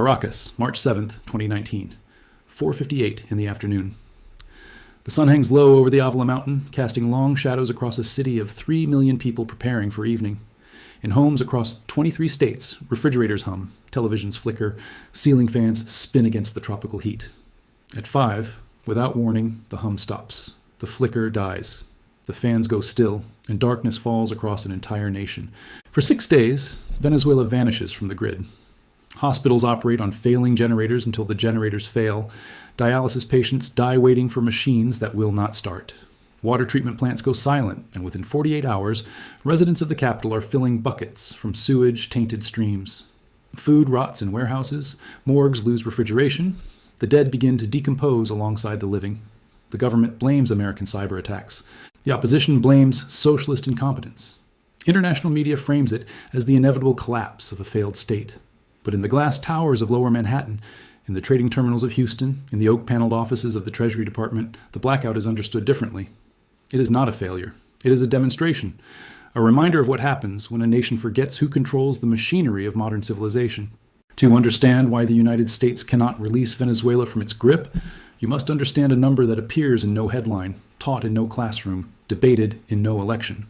Caracas, March 7th, 2019, 4:58 in the afternoon. The sun hangs low over the Avila Mountain, casting long shadows across a city of 3 million people preparing for evening. In homes across 23 states, refrigerators hum, televisions flicker, ceiling fans spin against the tropical heat. At 5, without warning, the hum stops. The flicker dies. The fans go still, and darkness falls across an entire nation. For 6 days, Venezuela vanishes from the grid. Hospitals operate on failing generators until the generators fail. Dialysis patients die waiting for machines that will not start. Water treatment plants go silent, and within 48 hours, residents of the capital are filling buckets from sewage-tainted streams. Food rots in warehouses, morgues lose refrigeration, the dead begin to decompose alongside the living. The government blames American cyber attacks. The opposition blames socialist incompetence. International media frames it as the inevitable collapse of a failed state. But in the glass towers of Lower Manhattan, in the trading terminals of Houston, in the oak-paneled offices of the Treasury Department, the blackout is understood differently. It is not a failure. It is a demonstration, a reminder of what happens when a nation forgets who controls the machinery of modern civilization. To understand why the United States cannot release Venezuela from its grip, you must understand a number that appears in no headline, taught in no classroom, debated in no election.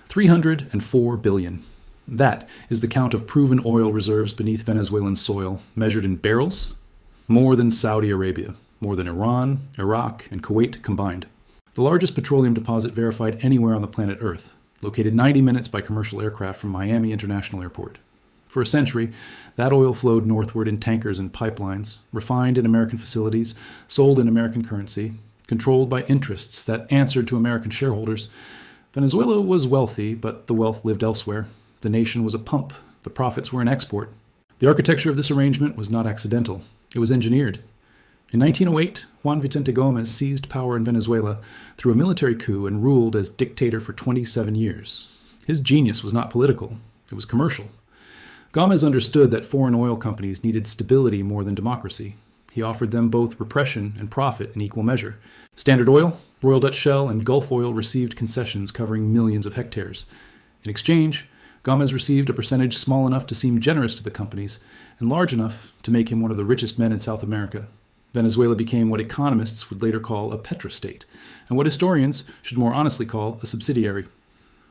304 billion. That is the count of proven oil reserves beneath Venezuelan soil, measured in barrels. More than Saudi Arabia, more than Iran, Iraq, and Kuwait combined. The largest petroleum deposit verified anywhere on the planet Earth, located 90 minutes by commercial aircraft from Miami International Airport. For a century, that oil flowed northward in tankers and pipelines, refined in American facilities, sold in American currency, controlled by interests that answered to American shareholders. Venezuela was wealthy, but the wealth lived elsewhere. The nation was a pump. The profits were an export. The architecture of this arrangement was not accidental. It was engineered. In 1908, Juan Vicente Gomez seized power in Venezuela through a military coup and ruled as dictator for 27 years. His genius was not political. It was commercial. Gomez understood that foreign oil companies needed stability more than democracy. He offered them both repression and profit in equal measure. Standard Oil, Royal Dutch Shell, and Gulf Oil received concessions covering millions of hectares. In exchange, Gomez received a percentage small enough to seem generous to the companies and large enough to make him one of the richest men in South America. Venezuela became what economists would later call a petrostate, and what historians should more honestly call a subsidiary.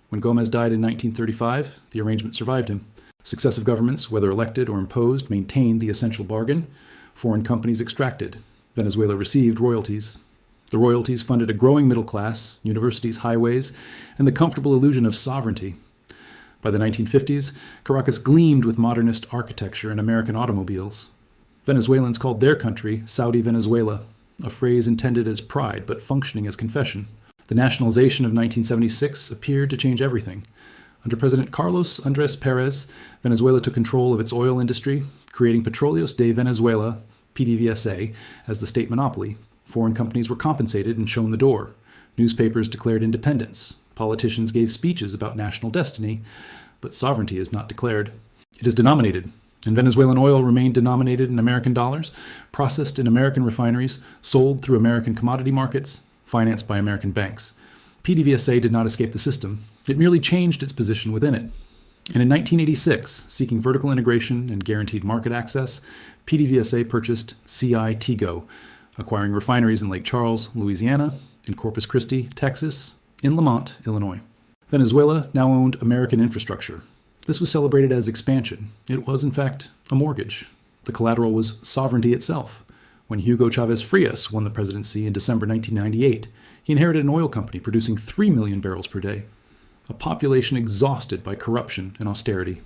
When Gomez died in 1935, the arrangement survived him. Successive governments, whether elected or imposed, maintained the essential bargain. Foreign companies extracted. Venezuela received royalties. The royalties funded a growing middle class, universities, highways, and the comfortable illusion of sovereignty. By the 1950s, Caracas gleamed with modernist architecture and American automobiles. Venezuelans called their country Saudi Venezuela, a phrase intended as pride but functioning as confession. The nationalization of 1976 appeared to change everything. Under President Carlos Andrés Pérez, Venezuela took control of its oil industry, creating Petróleos de Venezuela, PDVSA, as the state monopoly. Foreign companies were compensated and shown the door. Newspapers declared independence. Politicians gave speeches about national destiny, but sovereignty is not declared. It is denominated, and Venezuelan oil remained denominated in American dollars, processed in American refineries, sold through American commodity markets, financed by American banks. PDVSA did not escape the system. It merely changed its position within it. And in 1986, seeking vertical integration and guaranteed market access, PDVSA purchased CI Tigo, acquiring refineries in Lake Charles, Louisiana, in Corpus Christi, Texas, in Lamont, Illinois. Venezuela now owned American infrastructure. This was celebrated as expansion. It was, in fact, a mortgage. The collateral was sovereignty itself. When Hugo Chavez Frias won the presidency in December 1998, he inherited an oil company producing 3 million barrels per day. A population exhausted by corruption and austerity.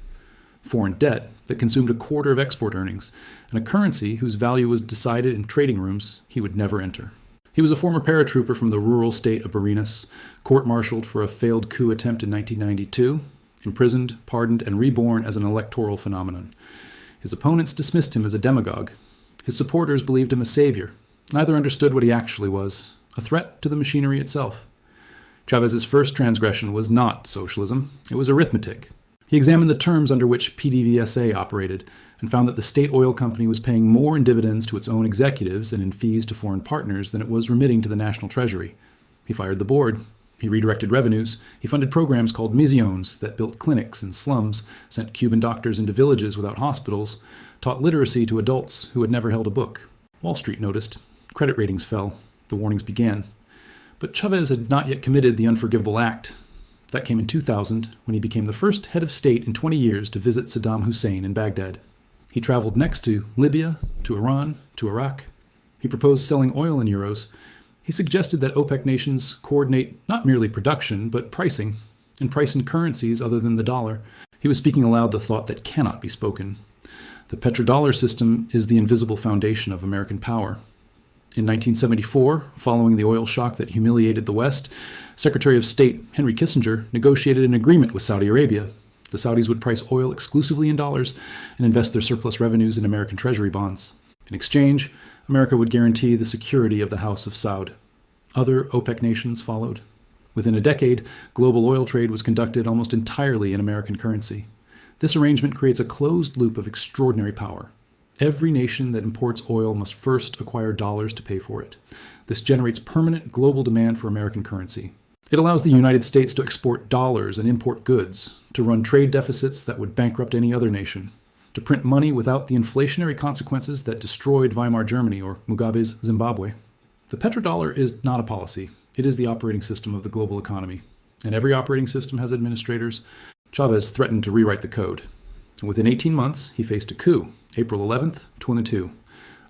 Foreign debt that consumed a quarter of export earnings, and a currency whose value was decided in trading rooms he would never enter. He was a former paratrooper from the rural state of Barinas, court-martialed for a failed coup attempt in 1992, imprisoned, pardoned, and reborn as an electoral phenomenon. His opponents dismissed him as a demagogue. His supporters believed him a savior. Neither understood what he actually was, a threat to the machinery itself. Chavez's first transgression was not socialism, it was arithmetic. He examined the terms under which PDVSA operated and found that the state oil company was paying more in dividends to its own executives and in fees to foreign partners than it was remitting to the national treasury. He fired the board. He redirected revenues. He funded programs called misiones that built clinics in slums, sent Cuban doctors into villages without hospitals, taught literacy to adults who had never held a book. Wall Street noticed. Credit ratings fell. The warnings began. But Chavez had not yet committed the unforgivable act. That came in 2000, when he became the first head of state in 20 years to visit Saddam Hussein in Baghdad. He traveled next to Libya, to Iran, to Iraq. He proposed selling oil in euros. He suggested that OPEC nations coordinate not merely production, but pricing, and price in currencies other than the dollar. He was speaking aloud the thought that cannot be spoken. The petrodollar system is the invisible foundation of American power. In 1974, following the oil shock that humiliated the West, Secretary of State Henry Kissinger negotiated an agreement with Saudi Arabia. The Saudis would price oil exclusively in dollars and invest their surplus revenues in American Treasury bonds. In exchange, America would guarantee the security of the House of Saud. Other OPEC nations followed. Within a decade, global oil trade was conducted almost entirely in American currency. This arrangement creates a closed loop of extraordinary power. Every nation that imports oil must first acquire dollars to pay for it. This generates permanent global demand for American currency. It allows the United States to export dollars and import goods, to run trade deficits that would bankrupt any other nation, to print money without the inflationary consequences that destroyed Weimar Germany or Mugabe's Zimbabwe. The petrodollar is not a policy. It is the operating system of the global economy. And every operating system has administrators. Chavez threatened to rewrite the code. And within 18 months, he faced a coup, April 11th, 2022.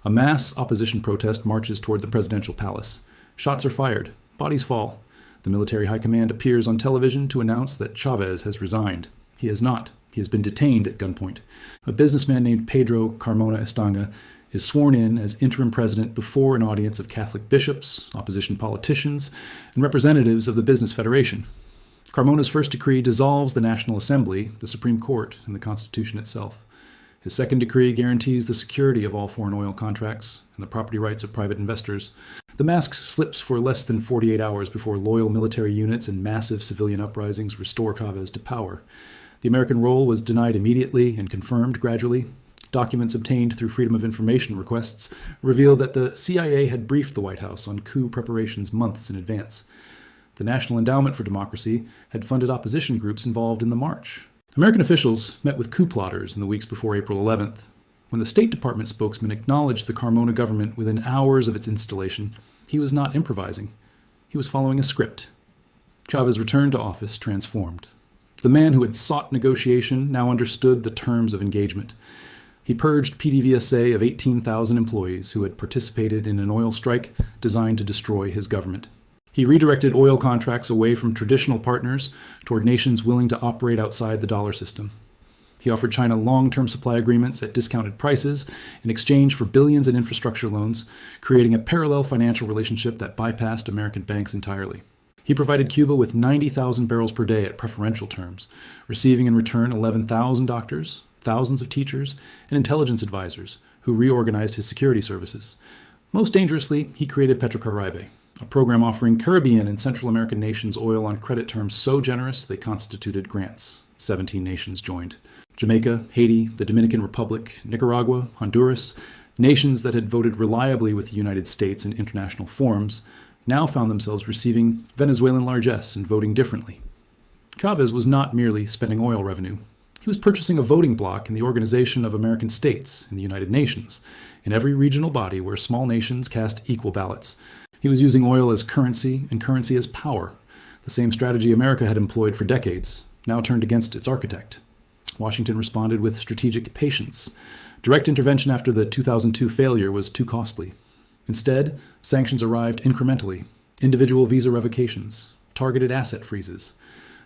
A mass opposition protest marches toward the presidential palace. Shots are fired. Bodies fall. The military high command appears on television to announce that Chavez has resigned. He has not. He has been detained at gunpoint. A businessman named Pedro Carmona Estanga is sworn in as interim president before an audience of Catholic bishops, opposition politicians, and representatives of the Business Federation. Carmona's first decree dissolves the National Assembly, the Supreme Court, and the Constitution itself. His second decree guarantees the security of all foreign oil contracts and the property rights of private investors. The mask slips for less than 48 hours before loyal military units and massive civilian uprisings restore Chavez to power. The American role was denied immediately and confirmed gradually. Documents obtained through Freedom of Information requests reveal that the CIA had briefed the White House on coup preparations months in advance. The National Endowment for Democracy had funded opposition groups involved in the march. American officials met with coup plotters in the weeks before April 11th. When the State Department spokesman acknowledged the Carmona government within hours of its installation, he was not improvising. He was following a script. Chavez returned to office transformed. The man who had sought negotiation now understood the terms of engagement. He purged PDVSA of 18,000 employees who had participated in an oil strike designed to destroy his government. He redirected oil contracts away from traditional partners toward nations willing to operate outside the dollar system. He offered China long-term supply agreements at discounted prices in exchange for billions in infrastructure loans, creating a parallel financial relationship that bypassed American banks entirely. He provided Cuba with 90,000 barrels per day at preferential terms, receiving in return 11,000 doctors, thousands of teachers, and intelligence advisors who reorganized his security services. Most dangerously, he created Petrocaribe, a program offering Caribbean and Central American nations oil on credit terms so generous they constituted grants. 17 nations joined. Jamaica, Haiti, the Dominican Republic, Nicaragua, Honduras, nations that had voted reliably with the United States in international forums, now found themselves receiving Venezuelan largesse and voting differently. Chavez was not merely spending oil revenue. He was purchasing a voting bloc in the Organization of American States in the United Nations, in every regional body where small nations cast equal ballots. He was using oil as currency and currency as power, the same strategy America had employed for decades, now turned against its architect. Washington responded with strategic patience. Direct intervention after the 2002 failure was too costly. Instead, sanctions arrived incrementally, individual visa revocations, targeted asset freezes,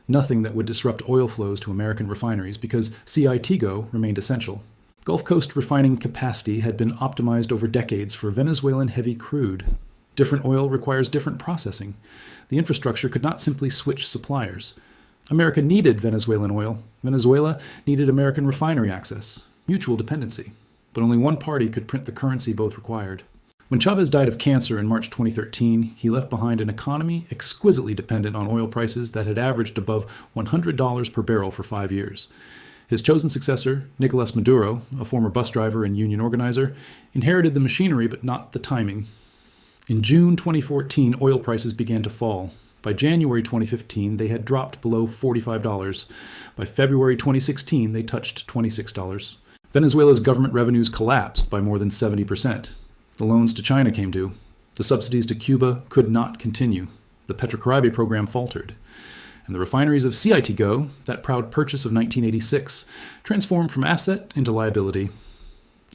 nothing that would disrupt oil flows to American refineries because CITGO remained essential. Gulf Coast refining capacity had been optimized over decades for Venezuelan heavy crude. Different oil requires different processing. The infrastructure could not simply switch suppliers. America needed Venezuelan oil. Venezuela needed American refinery access. Mutual dependency. But only one party could print the currency both required. When Chavez died of cancer in March 2013, he left behind an economy exquisitely dependent on oil prices that had averaged above $100 per barrel for 5 years. His chosen successor, Nicolas Maduro, a former bus driver and union organizer, inherited the machinery but not the timing. In June 2014, oil prices began to fall. By January 2015, they had dropped below $45. By February 2016, they touched $26. Venezuela's government revenues collapsed by more than 70%. The loans to China came due. The subsidies to Cuba could not continue. The Petrocaribe program faltered. And the refineries of Citgo, that proud purchase of 1986, transformed from asset into liability.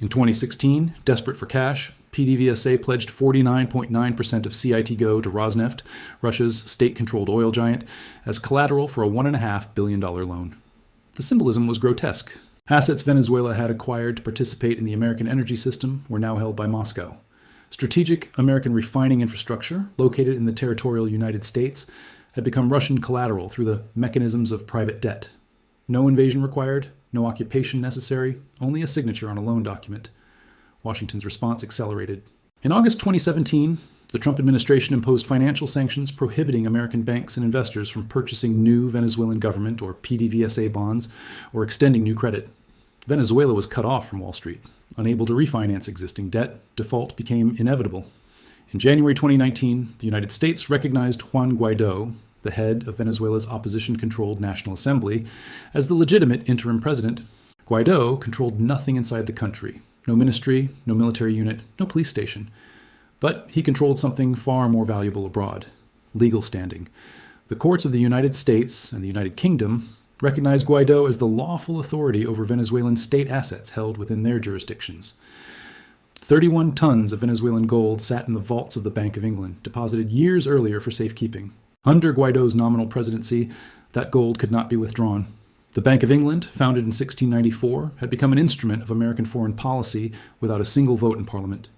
In 2016, desperate for cash, PDVSA pledged 49.9% of Citgo to Rosneft, Russia's state-controlled oil giant, as collateral for a $1.5 billion loan. The symbolism was grotesque. Assets Venezuela had acquired to participate in the American energy system were now held by Moscow. Strategic American refining infrastructure, located in the territorial United States, had become Russian collateral through the mechanisms of private debt. No invasion required, no occupation necessary, only a signature on a loan document. Washington's response accelerated. In August 2017, the Trump administration imposed financial sanctions prohibiting American banks and investors from purchasing new Venezuelan government or PDVSA bonds or extending new credit. Venezuela was cut off from Wall Street. Unable to refinance existing debt, default became inevitable. In January 2019, the United States recognized Juan Guaido, the head of Venezuela's opposition-controlled National Assembly, as the legitimate interim president. Guaido controlled nothing inside the country. No ministry, no military unit, no police station. But he controlled something far more valuable abroad: legal standing. The courts of the United States and the United Kingdom recognized Guaido as the lawful authority over Venezuelan state assets held within their jurisdictions. 31 tons of Venezuelan gold sat in the vaults of the Bank of England, deposited years earlier for safekeeping. Under Guaido's nominal presidency, that gold could not be withdrawn. The Bank of England, founded in 1694, had become an instrument of American foreign policy without a single vote in Parliament.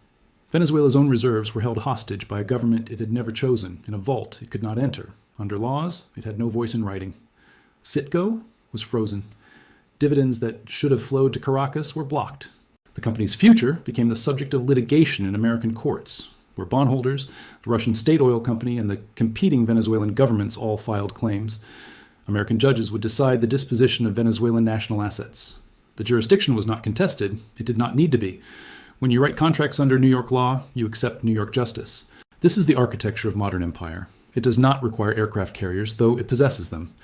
Venezuela's own reserves were held hostage by a government it had never chosen, in a vault it could not enter. Under laws, it had no voice in writing. Citgo was frozen. Dividends that should have flowed to Caracas were blocked. The company's future became the subject of litigation in American courts, where bondholders, the Russian state oil company, and the competing Venezuelan governments all filed claims. American judges would decide the disposition of Venezuelan national assets. The jurisdiction was not contested. It did not need to be. When you write contracts under New York law, you accept New York justice. This is the architecture of modern empire. It does not require aircraft carriers, though it possesses them.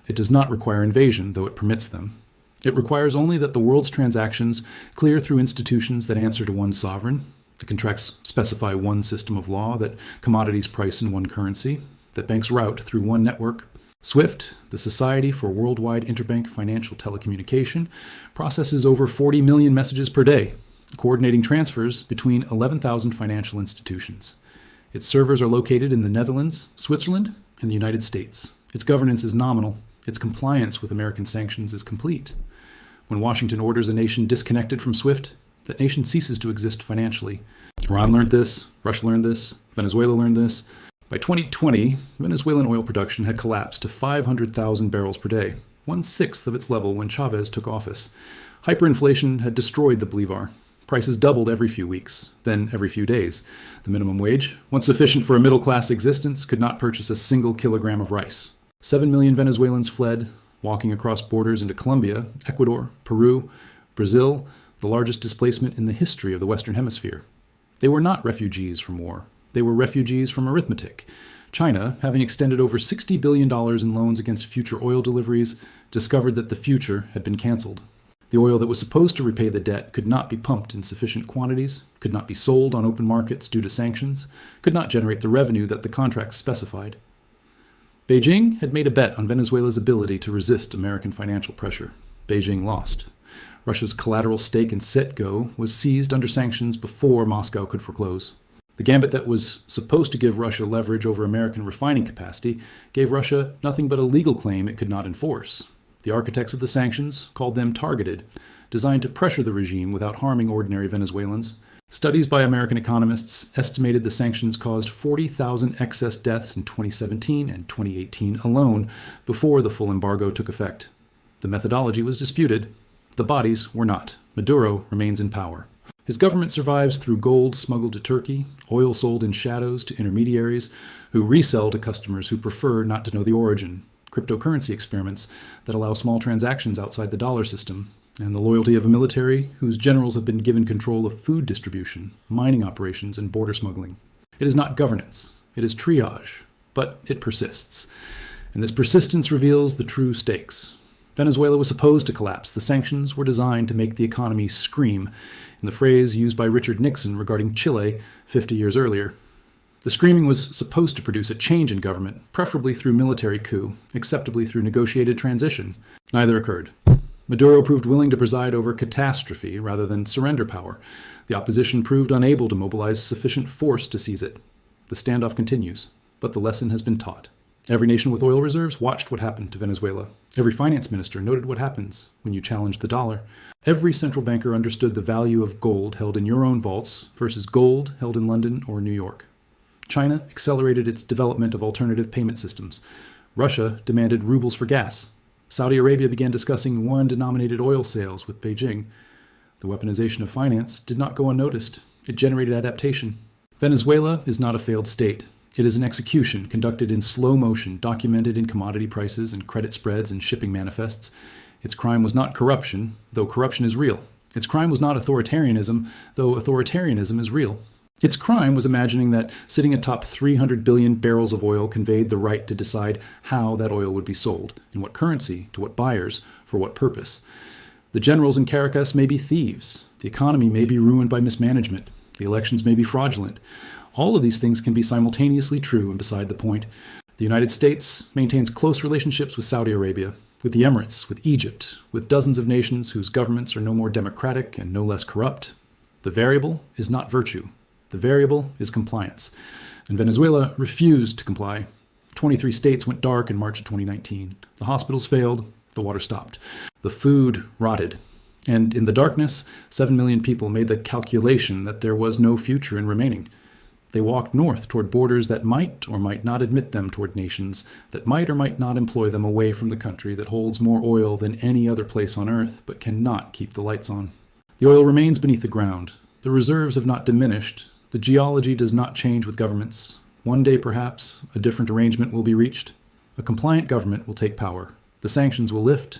It does not require invasion, though it permits them. It requires only that the world's transactions clear through institutions that answer to one sovereign. The contracts specify one system of law, that commodities price in one currency, that banks route through one network. SWIFT, the Society for Worldwide Interbank Financial Telecommunication, processes over 40 million messages per day, coordinating transfers between 11,000 financial institutions. Its servers are located in the Netherlands, Switzerland, and the United States. Its governance is nominal. Its compliance with American sanctions is complete. When Washington orders a nation disconnected from SWIFT, that nation ceases to exist financially. Iran learned this, Russia learned this, Venezuela learned this. By 2020, Venezuelan oil production had collapsed to 500,000 barrels per day, 1/6 of its level when Chavez took office. Hyperinflation had destroyed the bolivar. Prices doubled every few weeks, then every few days. The minimum wage, once sufficient for a middle-class existence, could not purchase a single kilogram of rice. 7 million Venezuelans fled, walking across borders into Colombia, Ecuador, Peru, Brazil, the largest displacement in the history of the Western Hemisphere. They were not refugees from war. They were refugees from arithmetic. China, having extended over $60 billion in loans against future oil deliveries, discovered that the future had been canceled. The oil that was supposed to repay the debt could not be pumped in sufficient quantities, could not be sold on open markets due to sanctions, could not generate the revenue that the contracts specified. Beijing had made a bet on Venezuela's ability to resist American financial pressure. Beijing lost. Russia's collateral stake in Citgo was seized under sanctions before Moscow could foreclose. The gambit that was supposed to give Russia leverage over American refining capacity gave Russia nothing but a legal claim it could not enforce. The architects of the sanctions called them targeted, designed to pressure the regime without harming ordinary Venezuelans. Studies by American economists estimated the sanctions caused 40,000 excess deaths in 2017 and 2018 alone before the full embargo took effect. The methodology was disputed. The bodies were not. Maduro remains in power. His government survives through gold smuggled to Turkey, oil sold in shadows to intermediaries who resell to customers who prefer not to know the origin, cryptocurrency experiments that allow small transactions outside the dollar system, and the loyalty of a military whose generals have been given control of food distribution, mining operations, and border smuggling. It is not governance. It is triage, but it persists. And this persistence reveals the true stakes. Venezuela was supposed to collapse. The sanctions were designed to make the economy scream, in the phrase used by Richard Nixon regarding Chile 50 years earlier. The screaming was supposed to produce a change in government, preferably through military coup, acceptably through negotiated transition. Neither occurred. Maduro proved willing to preside over catastrophe rather than surrender power. The opposition proved unable to mobilize sufficient force to seize it. The standoff continues, but the lesson has been taught. Every nation with oil reserves watched what happened to Venezuela. Every finance minister noted what happens when you challenge the dollar. Every central banker understood the value of gold held in your own vaults versus gold held in London or New York. China accelerated its development of alternative payment systems. Russia demanded rubles for gas. Saudi Arabia began discussing yuan-denominated oil sales with Beijing. The weaponization of finance did not go unnoticed. It generated adaptation. Venezuela is not a failed state. It is an execution conducted in slow motion, documented in commodity prices and credit spreads and shipping manifests. Its crime was not corruption, though corruption is real. Its crime was not authoritarianism, though authoritarianism is real. Its crime was imagining that sitting atop 300 billion barrels of oil conveyed the right to decide how that oil would be sold, in what currency, to what buyers, for what purpose. The generals in Caracas may be thieves. The economy may be ruined by mismanagement. The elections may be fraudulent. All of these things can be simultaneously true and beside the point. The United States maintains close relationships with Saudi Arabia, with the Emirates, with Egypt, with dozens of nations whose governments are no more democratic and no less corrupt. The variable is not virtue. The variable is compliance. And Venezuela refused to comply. 23 states went dark in March of 2019. The hospitals failed. The water stopped. The food rotted. And in the darkness, 7 million people made the calculation that there was no future in remaining. They walked north toward borders that might or might not admit them toward nations that might or might not employ them away from the country that holds more oil than any other place on earth but cannot keep the lights on. The oil remains beneath the ground. The reserves have not diminished. The geology does not change with governments. One day, perhaps, a different arrangement will be reached. A compliant government will take power. The sanctions will lift.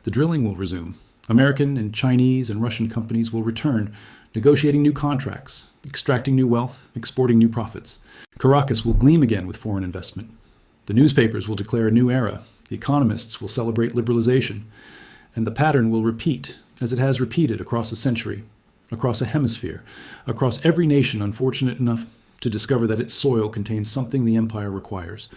The drilling will resume. American and Chinese and Russian companies will return, negotiating new contracts, extracting new wealth, exporting new profits. Caracas will gleam again with foreign investment. The newspapers will declare a new era. The economists will celebrate liberalization. And the pattern will repeat, as it has repeated across a century, across a hemisphere, across every nation unfortunate enough to discover that its soil contains something the empire requires.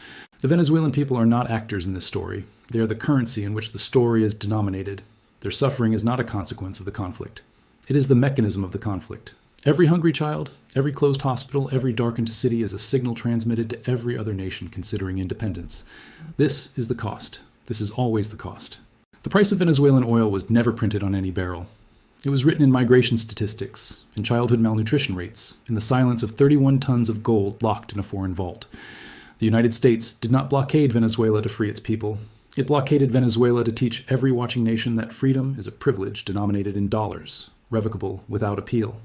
The Venezuelan people are not actors in this story. They are the currency in which the story is denominated. Their suffering is not a consequence of the conflict. It is the mechanism of the conflict. Every hungry child, every closed hospital, every darkened city is a signal transmitted to every other nation considering independence. This is the cost. This is always the cost. The price of Venezuelan oil was never printed on any barrel. It was written in migration statistics, in childhood malnutrition rates, in the silence of 31 tons of gold locked in a foreign vault. The United States did not blockade Venezuela to free its people. It blockaded Venezuela to teach every watching nation that freedom is a privilege denominated in dollars, revocable without appeal.